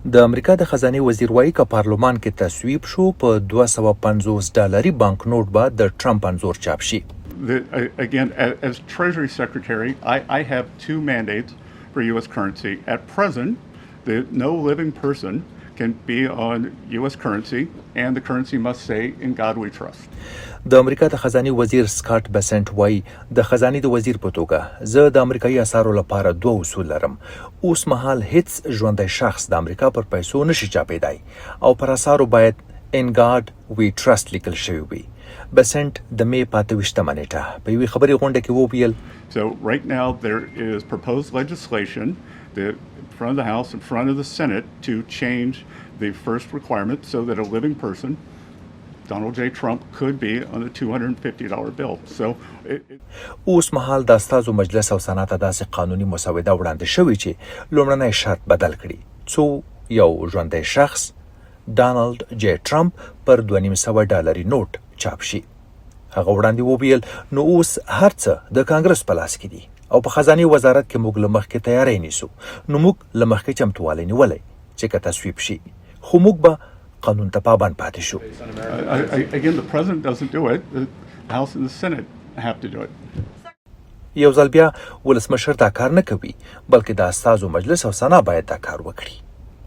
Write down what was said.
د امریکا د خزانه وزیر وایي که پارلمان کې تصویب شو په $250 بانک نوٹ به د ټرمپ انځور چاپ شي. Again, as Treasury Secretary, I have two mandates for U.S. currency. At present, no living person can be on U.S. currency, and the currency must say, "In God we trust." د امریکا د خزانه وزیر سکاټ بسېنټ وایي د خزانه د وزیر په توګه زه د امریکایي اسعارو لپاره دوه اصول لرم. اوس مهال هیڅ ژوندی شخص د امریکا پر پیسو نشي چاپېدای او پر اسعارو باید "In God we trust" لیکل شوی وي. بسېنټ د مې 28 نیټه په یوې خبري غونډه کې وویل. So right now there is proposed legislation that in front of the House, in front of the Senate, to change the first requirement so that a living person, Donald J. Trump, could be on a $250 bill. So اوس مهال د استازو مجلس او سنات داسې قانوني مسوده وړاندې شوې چې لومړنی شرط بدل کړي څو یو ژوندی شخص ډانلډ جی ټرمپ پر $200 نوٹ چاپ شي. هغه وړاندې وویل نو اوس هر څه د کانګرس په لاس کې دي او په خزانه وزارت کې موږ له مخکې تیاری نیسو. نو موږ له مخکې چمتووالی نیولی چې که تصویب شي خو موږ به قانون ته پابند پاتې شو. Again, the president doesn't do it. The House and the Senate have to do it. یو ځل بیا ولسمشر دا کار نه کوي بلکې د استازو مجلس او سنا باید دا کار وکړي.